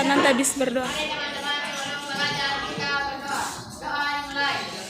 kita nanti habis berdoa. Mari teman-teman sebelum belajar kita berdoa. Doa dimulai.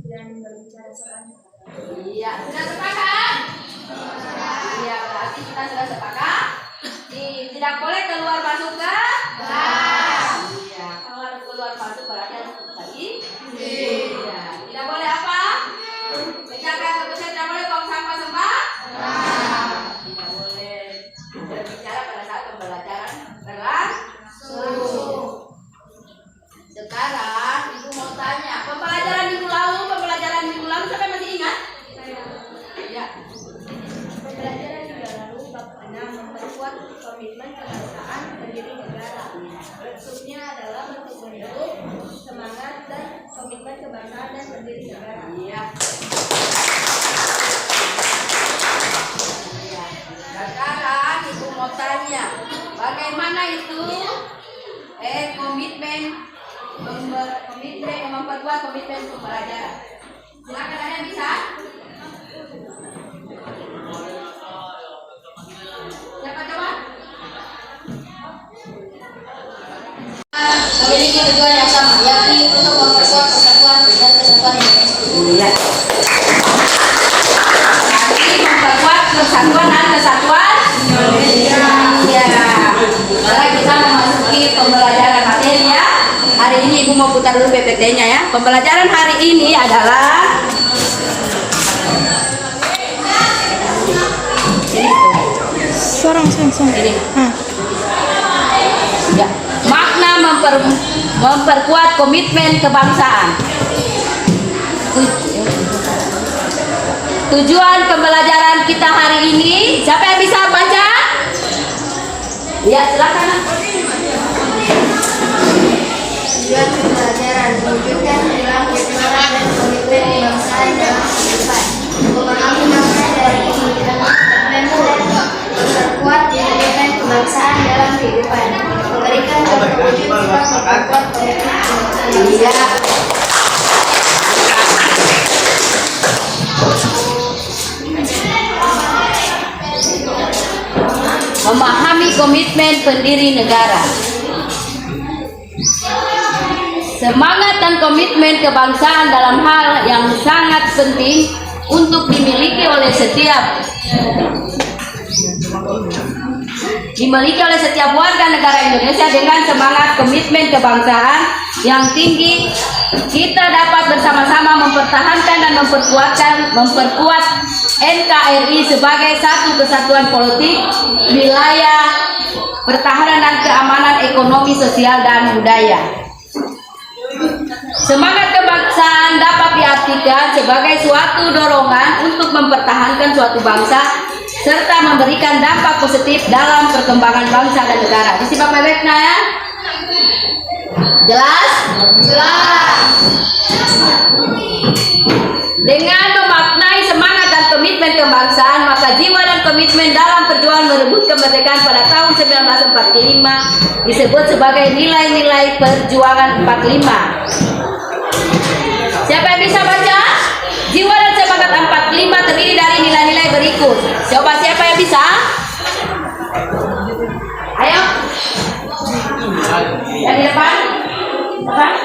dan berbicara selanjutnya. Iya, sudah sepakat? Iya, berarti kita sudah sepakat. Tidak boleh keluar masuk ke? Iya, kalau keluar masuk berarti harus tadi. Iya, tidak boleh apa? Menjaga kebersihan, tidak boleh buang sampah sembarangan. Tidak boleh berbicara pada saat pembelajaran berlangsung. Sekarang ibu mau tanya, pembelajaran minggu lalu sampai masih ingat? Ya. Pembelajaran minggu lalu bab 6 memperkuat komitmen kebangsaan pendiri negara. Maksudnya adalah untuk mendukung semangat dan komitmen kebangsaan dan pendiri negara. Iya. Sekarang ibu mau tanya, bagaimana itu memperkuat komitmen pembelajaran? Silakan, ada yang bisa? Siapa jawab? Memiliki tujuan yang sama, yakni untuk memperkuat persatuan dan kesatuan Indonesia. Jadi memperkuat persatuan dan kesatuan Indonesia. Ya. Sekarang kita memasuki pembelajaran materi ya. Hari ini ibu mau putar dulu PPT-nya ya. Pembelajaran hari ini adalah ini. Ya. Makna memperkuat komitmen kebangsaan. Tujuan pembelajaran kita hari ini, siapa yang bisa baca? Ya, silakan. Tujuan pembelajaran mewujudkan perilaku kejuaraan dan komitmen kebangsaan dalam kehidupan. Memahami makna dari komitmen memperkuat komitmen kebangsaan dalam kehidupan. Memberikan wujud memperkuat komitmen kebangsaan. Iya. Memahami komitmen pendiri negara. Semangat dan komitmen kebangsaan dalam hal yang sangat penting untuk dimiliki oleh setiap warga negara Indonesia. Dengan semangat komitmen kebangsaan yang tinggi, kita dapat bersama-sama mempertahankan dan memperkuat NKRI sebagai satu kesatuan politik, wilayah, pertahanan dan keamanan ekonomi, sosial dan budaya. Semangat kebangsaan dapat diartikan sebagai suatu dorongan untuk mempertahankan suatu bangsa serta memberikan dampak positif dalam perkembangan bangsa dan negara. Disimak baik-baiknya ya. Jelas? Jelas. Dengan memaknai semangat dan komitmen kebangsaan, maka jiwa dan komitmen dalam perjuangan merebut kemerdekaan pada tahun 1945 disebut sebagai nilai-nilai perjuangan 45. Siapa yang bisa baca? Jiwa dan semangat 45 terdiri dari nilai-nilai berikut. Coba siapa yang bisa? Ayo. Yang di depan. Silakan.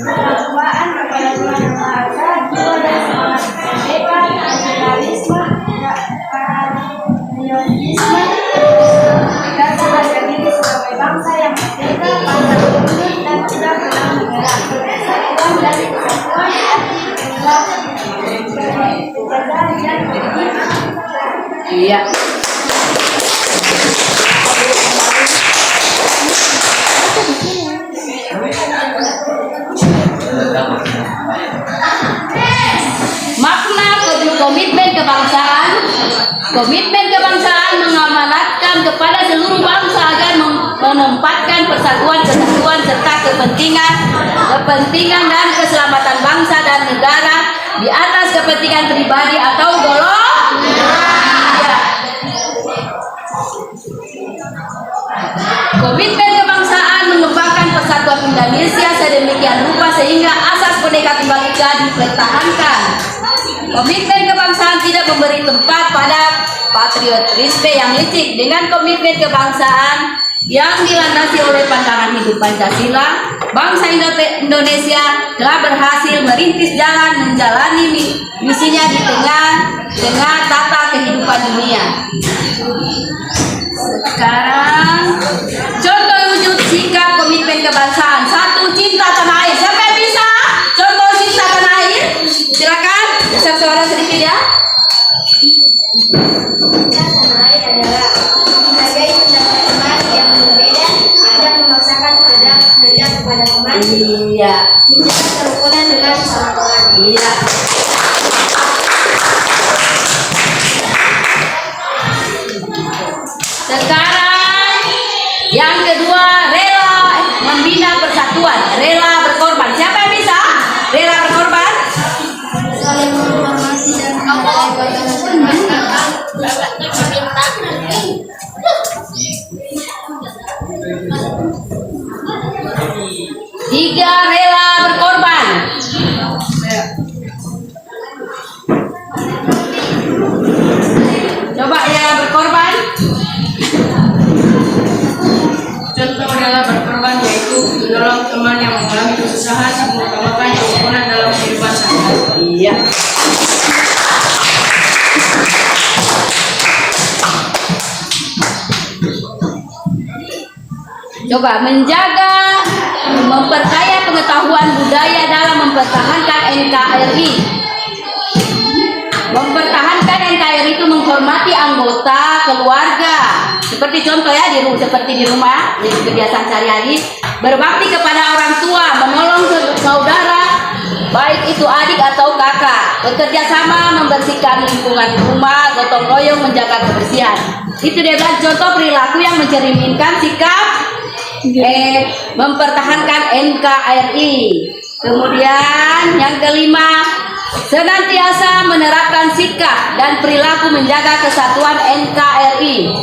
Perjuangan kepada Tuhan Yang Maha Esa, jiwa dan semangat kemerdekaan, nasionalisme, patriotisme, dan sadar diri sebagai bangsa yang merdeka, bangsa tunduk dan tidak pernah menyerah. Persatuan dan kesatuan arti kejagaan dan kehidupan. Iya. Makna komitmen kebangsaan. Komitmen kebangsaan mengamanatkan kepada seluruh bangsa agar menempatkan persatuan, kesatuan serta kepentingan dan keselamatan bangsa dan negara di atas kepentingan pribadi atau golongan. Komitmen kebangsaan mengembangkan persatuan Indonesia sedemikian rupa sehingga asas Bhinneka Tunggal Ika dipertahankan. Komitmen kebangsaan tidak memberi tempat pada patriotisme yang licik dengan komitmen kebangsaan yang dilandasi oleh pandangan hidup Pancasila, bangsa Indonesia telah berhasil merintis jalan menjalani misinya di tengah tata kehidupan dunia. Sekarang contoh wujud sikap komitmen kebangsaan. 1. Cinta tanah air. Siapa yang bisa contoh cinta tanah air? Silakan, besar suara sedikit ya. Cinta tanah air adalah menghargai pendapat teman yang berbeda, tidak memaksakan kehendak kepada teman. Iya. Menjaga kerukunan dengan sesama teman. Iya. Sekarang yang kedua, rela membina persatuan, rela berkorban. Siapa yang bisa rela berkorban? Saling menghormati dan menghargai pandangan Tiga, rela berkorban. Coba ya berkorban. Contoh rela berkorban yaitu menolong teman yang mengalami kesusahan dan mengutamakan kerukunan dalam kehidupan sehari-hari. Iya. Coba menjaga, memperkaya pengetahuan budaya dalam mempertahankan NKRI. Mempertahankan NKRI itu menghormati anggota keluarga. Seperti contoh ya seperti di rumah, di kebiasaan sehari-hari, berbakti kepada orang tua, menolong saudara, baik itu adik atau kakak, bekerja sama membersihkan lingkungan rumah, gotong royong menjaga kebersihan. Itu dia bilang contoh perilaku yang mencerminkan sikap mempertahankan NKRI. Kemudian yang kelima, senantiasa menerapkan sikap dan perilaku menjaga kesatuan NKRI.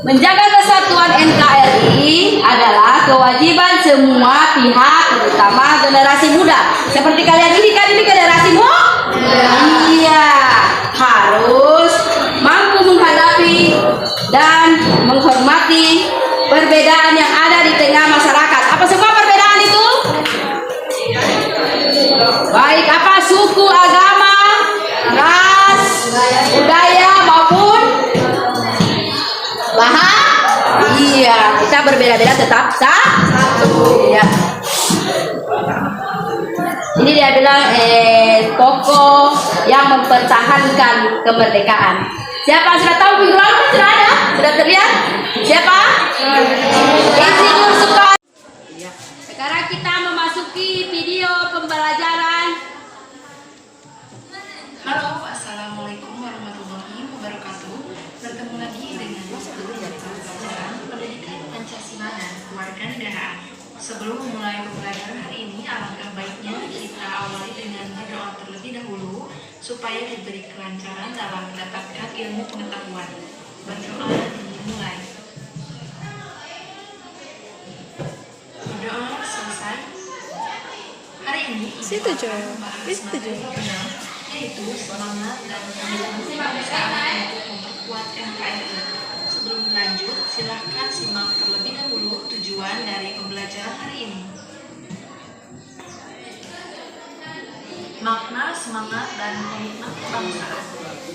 Menjaga kesatuan NKRI adalah kewajiban semua pihak, terutama generasi muda. Seperti kalian ini kan ini generasi muda. Iya, harus mampu menghadapi dan menghormati perbedaan yang ada di tengah masyarakat. Apa semua perbedaan itu? Baik apa suku, agama, ras, budaya maupun bahan. Iya, kita berbeda-beda tetap satu. Iya. Ini dia bilang tokoh yang mempertahankan kemerdekaan. Siapa sudah tahu minggu lalu sudah ada? Sudah terlihat? Siapa? Insinyur Soekarno. Sekarang kita memasuki video pembelajaran. Halo, assalamualaikum warahmatullahi wabarakatuh. Bertemu lagi dengan pembelajaran pendidikan Pancasila dan Kewarganegaraan. Sebelum memulai pembelajaran hari ini, alangkah baiknya kita awali dengan berdoa terlebih dahulu supaya diberi kelancaran dalam mendapatkan ilmu pengetahuan. Berdoa dimulai. Berdoa selesai. Hari ini Situ, Jo. Situ, Jo. yaitu semangat dan komitmen kebangsaan untuk memperkuat NKRI. Sebelum lanjut, silahkan simak terlebih dahulu tujuan dari pembelajaran hari ini. Makna, semangat, dan komitmen kebangsaan.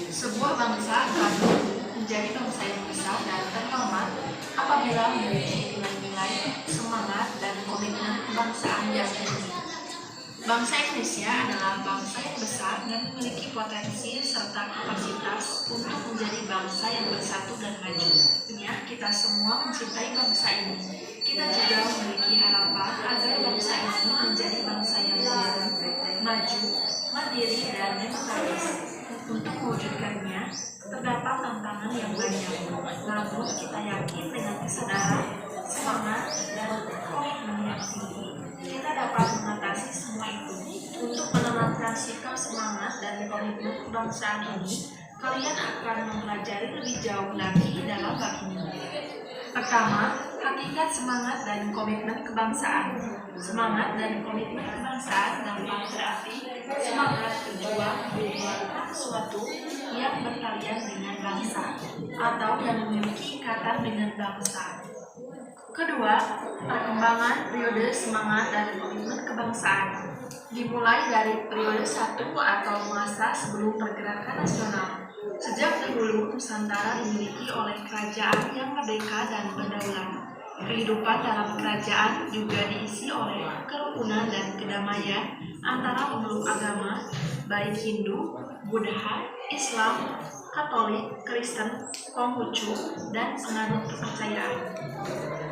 Sebuah bangsa akan menjadi bangsa yang besar dan terhormat apabila memiliki nilai-nilai, semangat, dan komitmen kebangsaan yang tinggi. Bangsa Indonesia adalah bangsa yang besar dan memiliki potensi serta kapasitas untuk menjadi bangsa yang bersatu dan maju. Ya, kita semua mencintai bangsa ini. Kita juga memiliki harapan agar bangsa ini menjadi bangsa yang maju, mandiri, dan demokratis. Untuk mewujudkannya, terdapat tantangan yang banyak. Namun, kita yakin dengan kesadaran, semangat, dan komitmen yang tinggi, kita dapat mengatasi semua itu. Untuk menanamkan sikap semangat dan komitmen kebangsaan ini, kalian akan mempelajari lebih jauh lagi dalam bab ini. Pertama, hak Tingkat semangat dan komitmen kebangsaan. Semangat dan komitmen kebangsaan dapat berarti semangat berjuang membuat sesuatu yang berkaitan dengan bangsa atau yang memiliki ikatan dengan bangsa. Kedua, perkembangan periode semangat dan komitmen kebangsaan dimulai dari periode 1 atau masa sebelum pergerakan nasional. Sejak dahulu, Nusantara dimiliki oleh kerajaan yang merdeka dan berdaulat. Kehidupan dalam kerajaan juga diisi oleh kerukunan dan kedamaian antara pemeluk agama, baik Hindu, Buddha, Islam, Katolik, Kristen, Konghucu, dan penganut kepercayaan.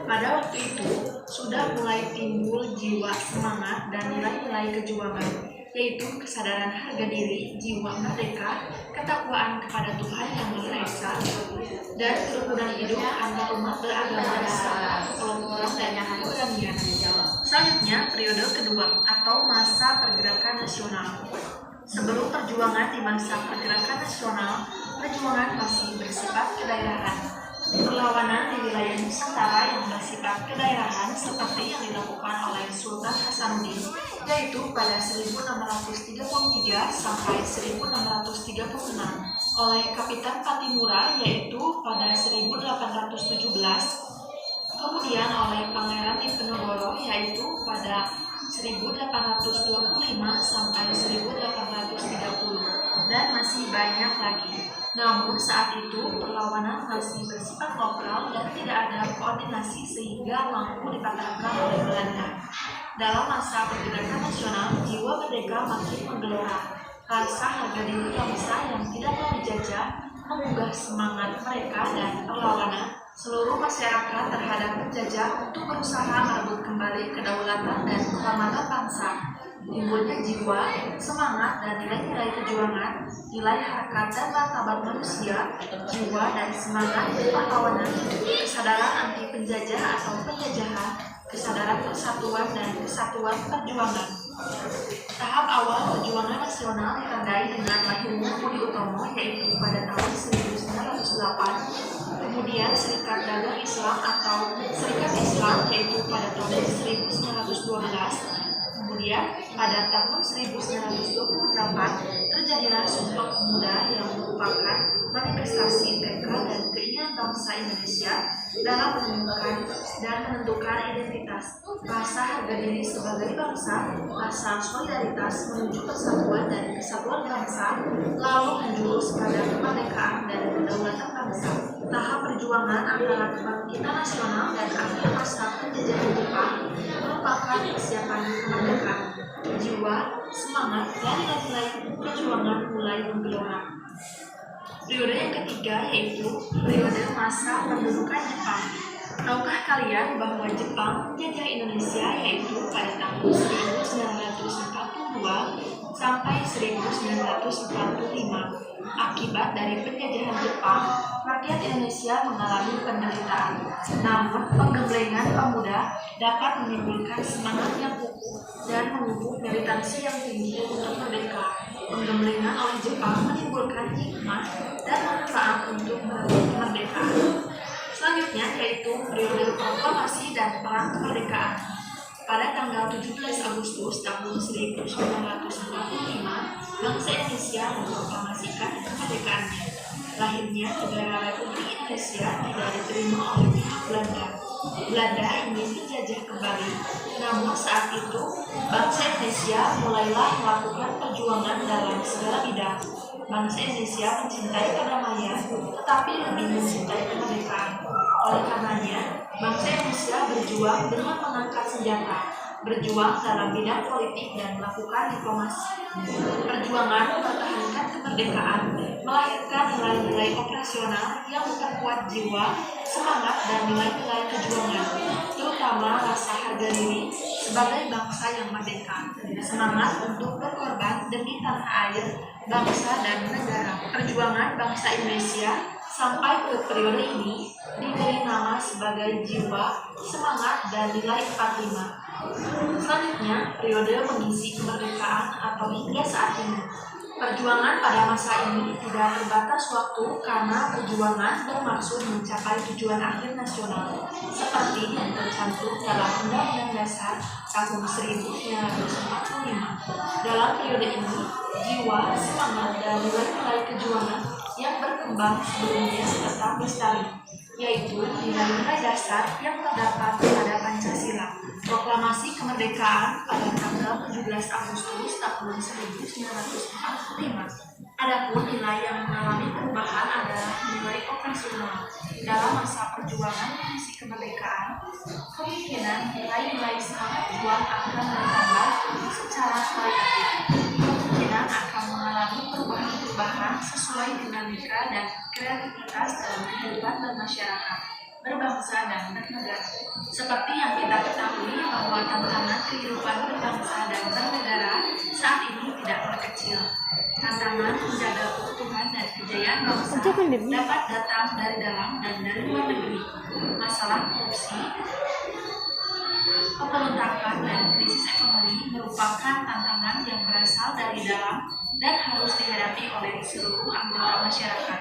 Pada waktu itu, sudah mulai timbul jiwa semangat dan nilai-nilai kejuangan, yaitu kesadaran harga diri, jiwa merdeka, ketakwaan kepada Tuhan Yang Maha Esa, dan kerukunan hidup antar umat beragama serta kekelompokan dan keberanian. Selanjutnya, periode kedua atau masa pergerakan nasional. Sebelum perjuangan di masa pergerakan nasional, perjuangan masih bersifat kedaerahan. Perlawanan di wilayah Nusantara yang bersifat kedaerahan seperti yang dilakukan oleh Sultan Hasanuddin, yaitu pada 1633 sampai 1636, oleh Kapitan Patimura, yaitu pada 1817, kemudian oleh Pangeran Diponegoro, yaitu pada 1825 sampai 1830, dan masih banyak lagi. Namun saat itu perlawanan masih bersifat lokal dan tidak ada koordinasi sehingga mampu dipatahkan oleh Belanda. Dalam masa pergerakan nasional, jiwa merdeka makin menggelora. Rasa harga diri bangsa yang tidak mau dijajah menggugah semangat mereka dan perlawanan seluruh masyarakat terhadap penjajah untuk berusaha merebut kembali kedaulatan dan kehormatan bangsa. Timbulnya jiwa, semangat, dan nilai-nilai kejuangan, nilai harkat dan martabat manusia, jiwa dan semangat perlawanan, kesadaran anti penjajah atau penjajahan, kesadaran persatuan dan kesatuan perjuangan. Tahap awal perjuangan nasional ditandai dengan lahirnya Budi Utomo, yaitu pada tahun 1908, kemudian Serikat Dagang Islam atau Serikat Islam, yaitu pada tahun 1912, kemudian pada tahun 1928 terjadilah Sumpah Pemuda yang merupakan manifestasi tekad dan keinginan bangsa Indonesia dalam menemukan dan menentukan identitas, rasa harga diri sebagai bangsa, rasa solidaritas menuju persatuan dan kesatuan bangsa, lalu menjurus pada kemerdekaan dan kedaulatan bangsa. Tahap perjuangan antara kebangkitan nasional dan akhir masa penjajahan Jepang merupakan persiapan kemerdekaan. Jiwa, semangat, dan nilai-nilai perjuangan mulai menggelora. Periode yang ketiga yaitu periode masa pendudukan Jepang. Tahukah kalian bahwa Jepang menjajah Indonesia yaitu pada tahun 1942 sampai 1945? Akibat dari penjajahan Jepang, rakyat Indonesia mengalami penderitaan. Namun, penggemblengan pemuda dapat menimbulkan semangat yang kukuh dan memupuk militansi yang tinggi untuk merdeka. Penggemblengan oleh Jepang menimbulkan hikmah dan manfaat untuk merebut kemerdekaan. Selanjutnya yaitu periode proklamasi dan perang kemerdekaan. Pada tanggal 17 Agustus tahun 1945, bangsa Indonesia memproklamasikan kemerdekaannya. Lahirnya negara Republik Indonesia tidak diterima oleh pihak Belanda. Belanda ingin menjajah kembali, namun saat itu bangsa Indonesia mulailah melakukan perjuangan dalam segala bidang. Bangsa Indonesia mencintai kedamaian, tetapi lebih mencintai kemerdekaan. Oleh karenanya, bangsa Indonesia berjuang dengan mengangkat senjata, berjuang dalam bidang politik dan melakukan diplomasi. Perjuangan mempertahankan kemerdekaan melahirkan nilai-nilai operasional yang memperkuat jiwa, semangat, dan nilai-nilai kejuangan, terutama rasa harga diri sebagai bangsa yang merdeka, semangat untuk berkorban demi tanah air, bangsa, dan negara. Perjuangan bangsa Indonesia sampai ke periode ini diberi nama sebagai jiwa, semangat, dan nilai 45. Selanjutnya, periode mengisi kemerdekaan atau hingga saat ini. Perjuangan pada masa ini tidak terbatas waktu karena perjuangan bermaksud mencapai tujuan akhir nasional, seperti tercantum dalam Undang-Undang Dasar tahun 1945. Dalam periode ini, jiwa, semangat, dan nilai-nilai kejuangan yang berkembang sebelumnya tetap lestari, yaitu nilai-nilai dasar yang terdapat pada Pancasila. Proklamasi kemerdekaan pada tanggal 17 Agustus tahun 1945. Adapun nilai yang mengalami perubahan adalah nilai operasional. Dalam masa perjuangan mengisi kemerdekaan, kemungkinan nilai-nilai semangat juang akan bertambah secara kualitatif. Kemungkinan akan mengalami perubahan-perubahan sesuai dinamika dan kreativitas dalam kehidupan bermasyarakat, berbangsa dan bernegara. Seperti yang kita ketahui bahwa tantangan kehidupan berbangsa dan bernegara saat ini tidaklah kecil. Tantangan menjaga keutuhan dan kejayaan bangsa dapat datang dari dalam dan dari luar negeri. Masalah korupsi, pemberontakan, dan krisis ekonomi merupakan tantangan yang berasal dari dalam dan harus dihadapi oleh seluruh anggota masyarakat.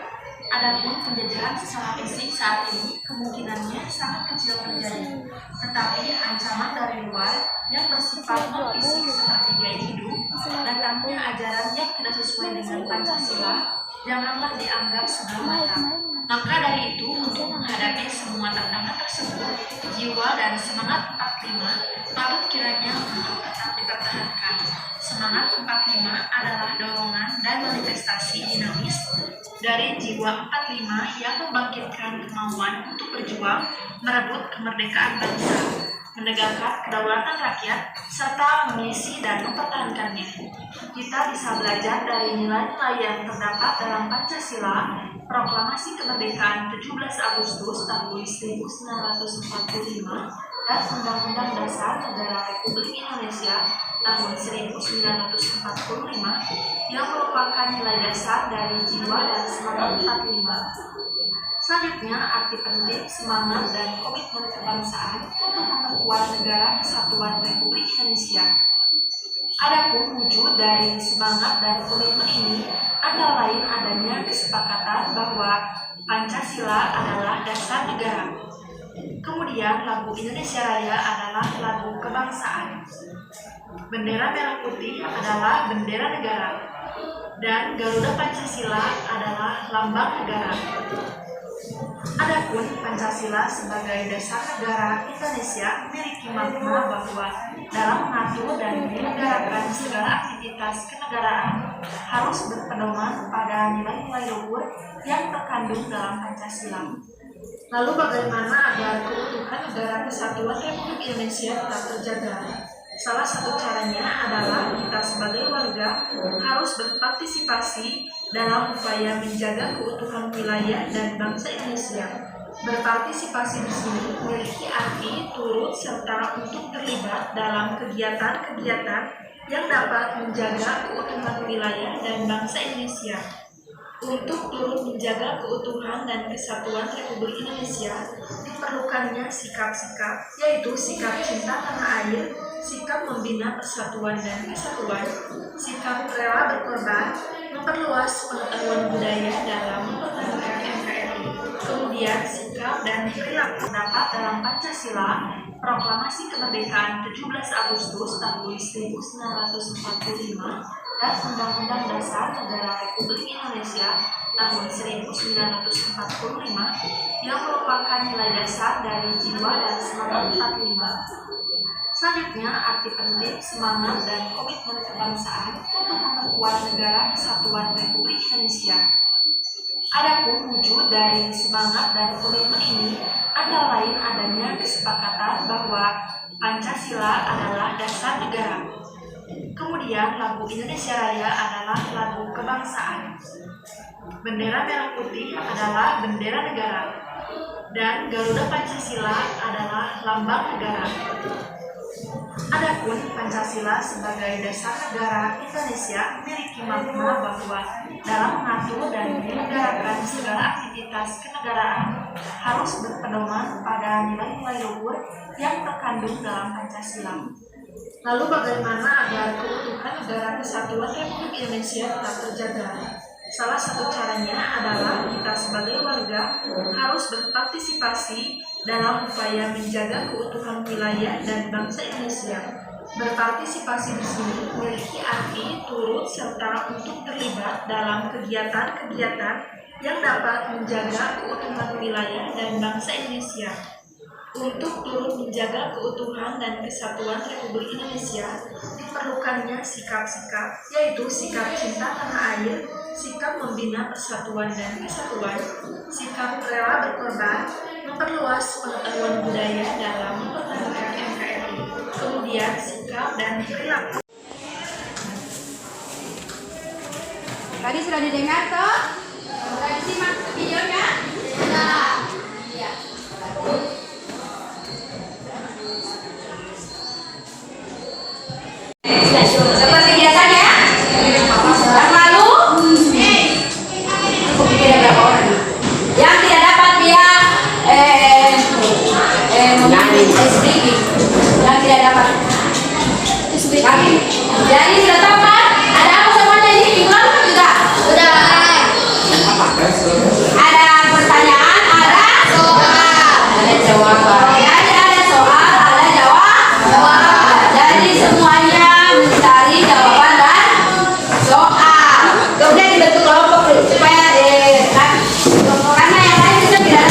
Adapun penjajahan secara fisik saat ini kemungkinannya sangat kecil terjadi, tetapi ancaman dari luar yang bersifat non-fisik seperti gaya hidup, datangnya ajaran yang tidak sesuai dengan Pancasila janganlah dianggap sebelah mata. Maka dari itu, untuk menghadapi semua tantangan tersebut, jiwa dan semangat 45 patut kiranya untuk tetap dipertahankan. Semangat 45 adalah dorongan dan manifestasi dinamis dari jiwa 45 yang membangkitkan kemauan untuk berjuang merebut kemerdekaan bangsa, menegakkan kedaulatan rakyat, serta mengisi dan mempertahankannya. Kita bisa belajar dari nilai-nilai yang terdapat dalam Pancasila, Proklamasi Kemerdekaan 17 Agustus tahun 1945, dan Undang-Undang Dasar Negara Republik Indonesia tahun 1945 yang merupakan nilai dasar dari jiwa dan semangat 45. Selanjutnya, arti penting, semangat, dan komitmen kebangsaan untuk memperkuat negara kesatuan Republik Indonesia. Adapun wujud dari semangat dan komitmen ini antara lain adanya kesepakatan bahwa Pancasila adalah dasar negara. Kemudian lagu Indonesia Raya adalah lagu kebangsaan. Bendera merah putih adalah bendera negara. Dan Garuda Pancasila adalah lambang negara. Adapun Pancasila sebagai dasar negara Indonesia memiliki makna bahwa dalam mengatur dan menyelenggarakan segala aktivitas kenegaraan harus berpedoman pada nilai-nilai luhur yang terkandung dalam Pancasila. Lalu bagaimana agar keutuhan negara kesatuan Republik Indonesia tetap terjaga? Salah satu caranya adalah kita sebagai warga harus berpartisipasi dalam upaya menjaga keutuhan wilayah dan bangsa Indonesia. Berpartisipasi di sini memiliki arti turut serta untuk terlibat dalam kegiatan-kegiatan yang dapat menjaga keutuhan wilayah dan bangsa Indonesia. Untuk turut menjaga keutuhan dan kesatuan Republik Indonesia, diperlukannya sikap-sikap, yaitu sikap cinta tanah air, sikap membina persatuan dan kesatuan, sikap rela berkorban, memperluas pengetahuan budaya dalam mempertahankan NKRI, kemudian sikap dan perilaku terdapat dalam Pancasila, Proklamasi Kemerdekaan 17 Agustus tahun 1945, dan Undang-Undang Dasar Negara Republik Indonesia tahun 1945 yang merupakan nilai dasar dari jiwa dan semangat 45. Selanjutnya, arti penting, semangat, dan komitmen kebangsaan untuk memperkuat negara kesatuan Republik Indonesia. Adapun wujud dari semangat dan komitmen ini antara lain adanya kesepakatan bahwa Pancasila adalah dasar negara. Kemudian lagu Indonesia Raya adalah lagu kebangsaan. Bendera merah putih adalah bendera negara. Dan Garuda Pancasila adalah lambang negara. Adapun Pancasila sebagai dasar negara Indonesia memiliki makna bahwa dalam mengatur dan menyelenggarakan segala aktivitas kenegaraan harus berpedoman pada nilai-nilai luhur yang terkandung dalam Pancasila. Lalu bagaimana agar keutuhan negara kesatuan Republik Indonesia tetap terjaga? Salah satu caranya adalah kita sebagai warga harus berpartisipasi dalam upaya menjaga keutuhan wilayah dan bangsa Indonesia. Berpartisipasi di sini memiliki arti turut serta untuk terlibat dalam kegiatan-kegiatan yang dapat menjaga keutuhan wilayah dan bangsa Indonesia. Untuk turut menjaga keutuhan dan kesatuan Republik Indonesia, diperlukannya sikap-sikap, yaitu sikap cinta tanah air, sikap membina persatuan dan kesatuan, sikap rela berkorban, memperluas pengetahuan budaya dalam mempertahankan NKRI, kemudian sikap dan perilaku. Tadi sudah didengar toh? Sudah disimak videonya? Sudah. Iya. Seperti biasanya, yang lalu yang tidak dapat dia speaking, yang tidak dapat speaking. Jadi sudah tahu kan? Ada apa semuanya ini? Mingguan juga? Sudah. Ada pertanyaan, ada soal, ada jawaban. Jadi ada soal, ada jawaban. Jadi semuanya mencari jawaban dan soal. Kemudian dibentuk kelompok dulu supaya karena yang lain itu tidak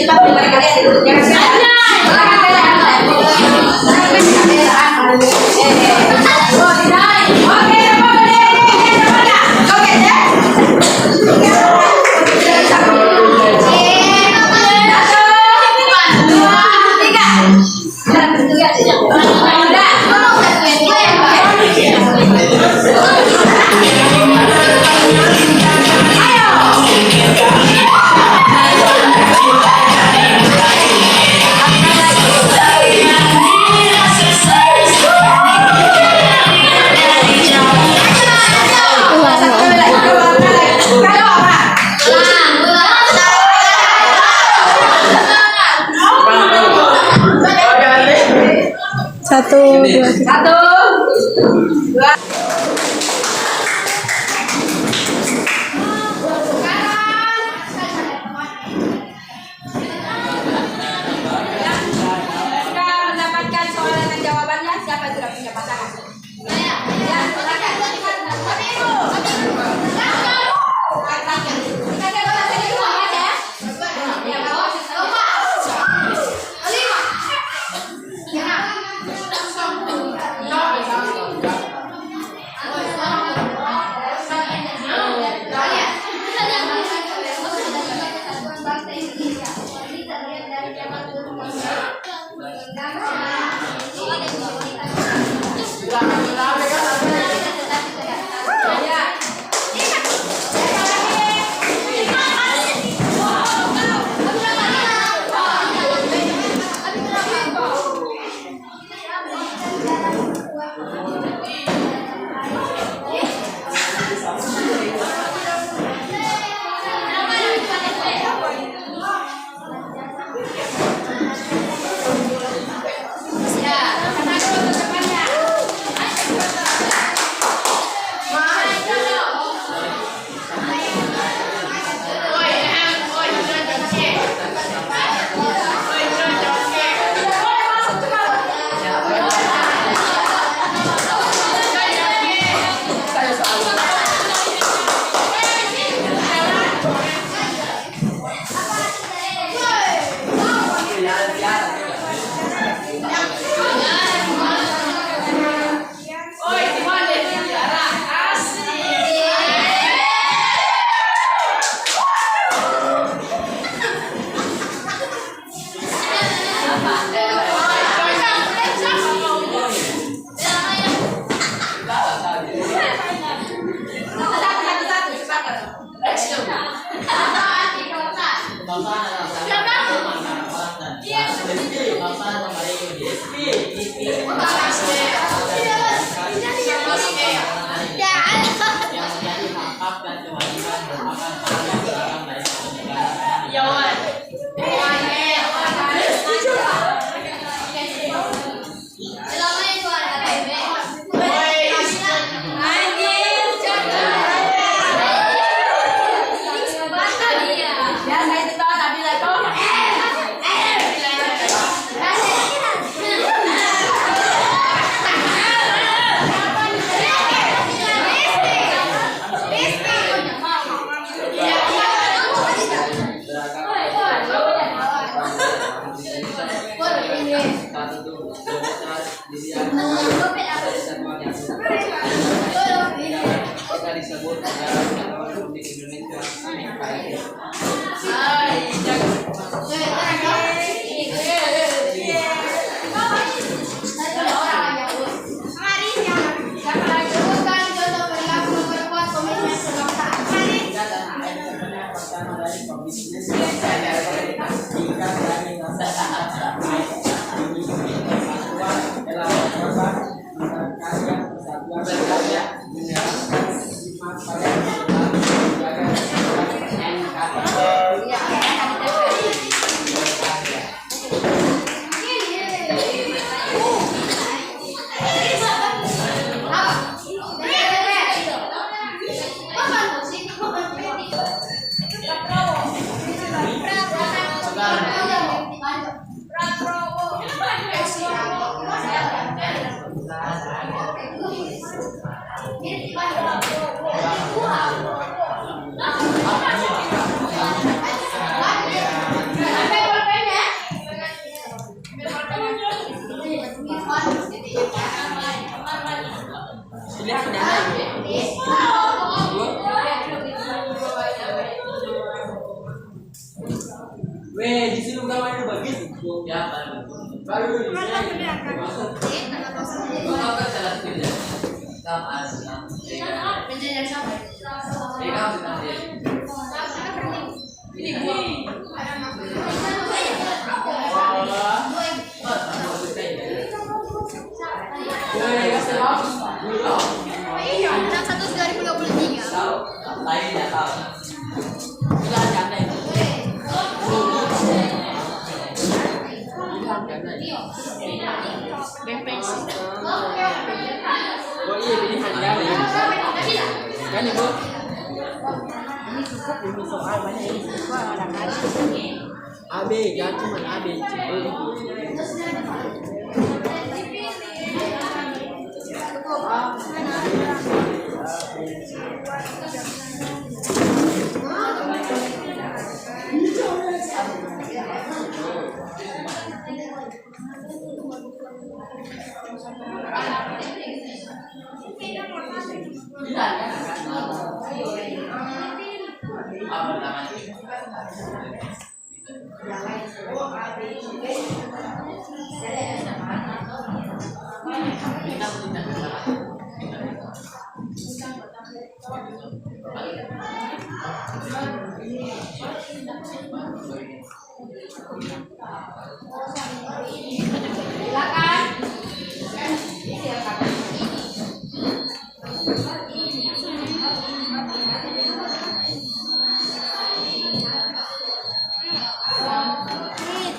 Coba mulai kalian jangan saja. Satu, dua, tiga. Satu, dua. Jika mendapatkan soal dengan jawabannya, siapa yang sudah punya pasangan? Ya, silakan. AB kan cuma AB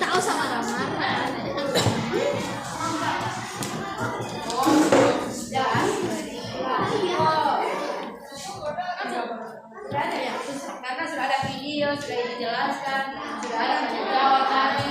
Tak usah marah-marah. Karena sudah ada video, sudah dijelaskan, sudah ada penjawab tadi.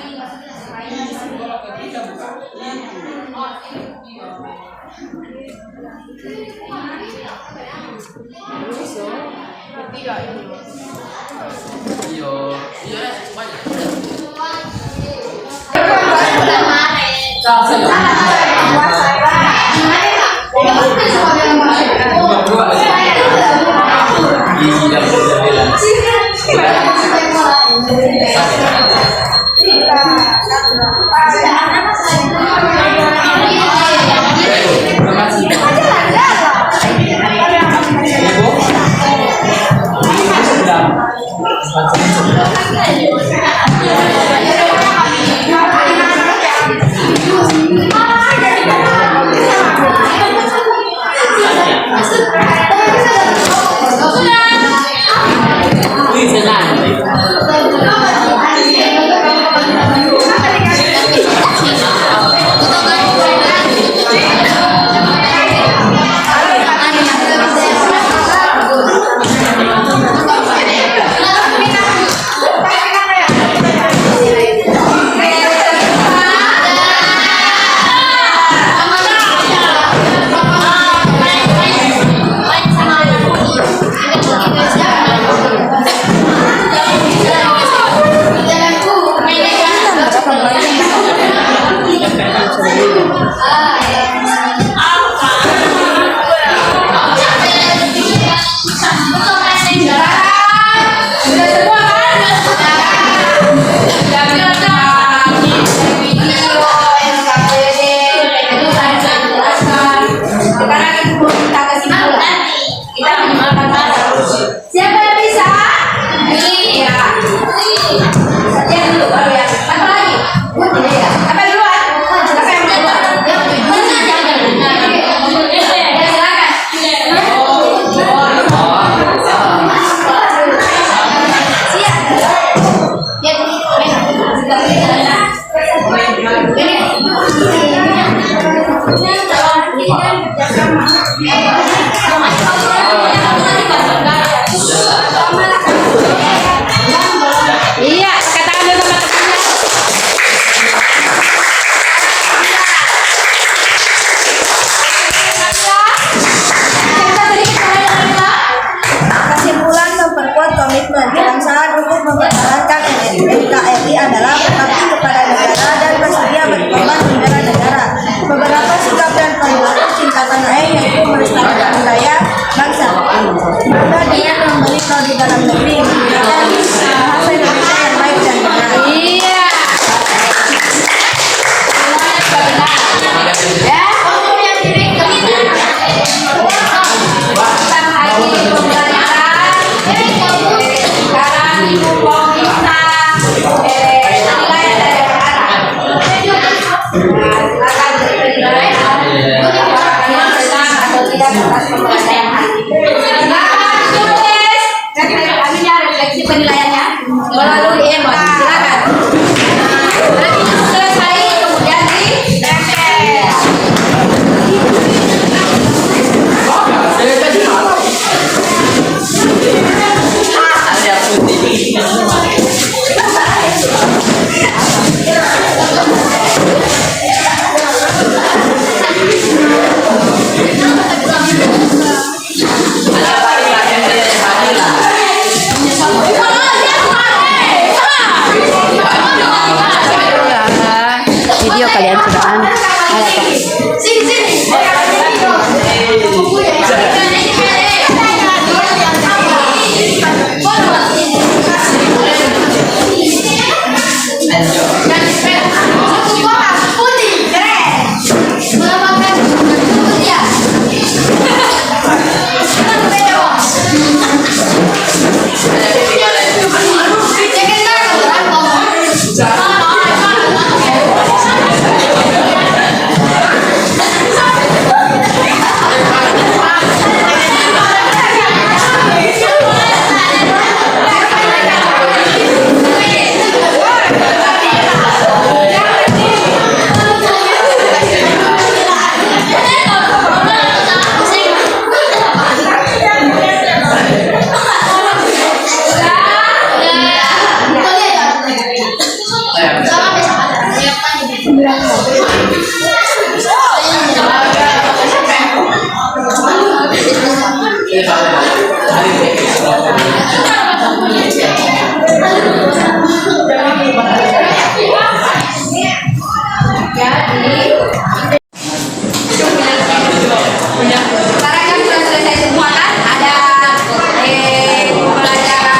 Sekarang kan sudah selesai semua kan? Ada pembelajaran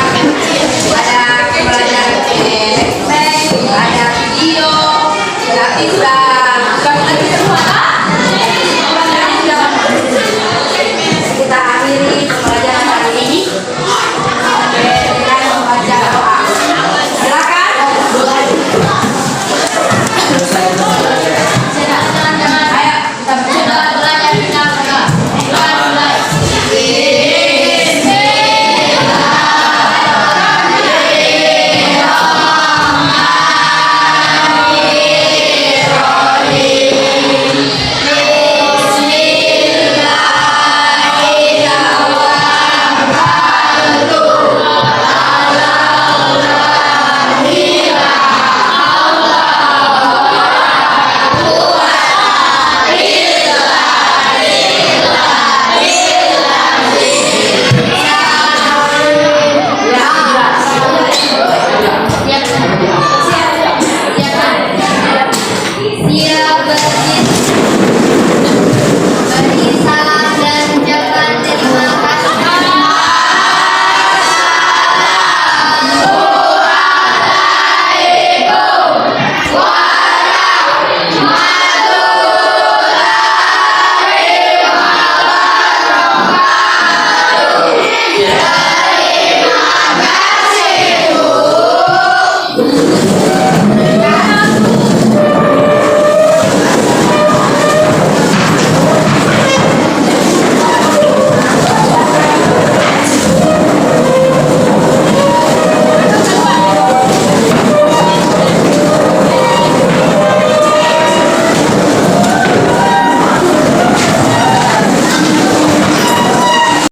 ada video, tapi sudah mulai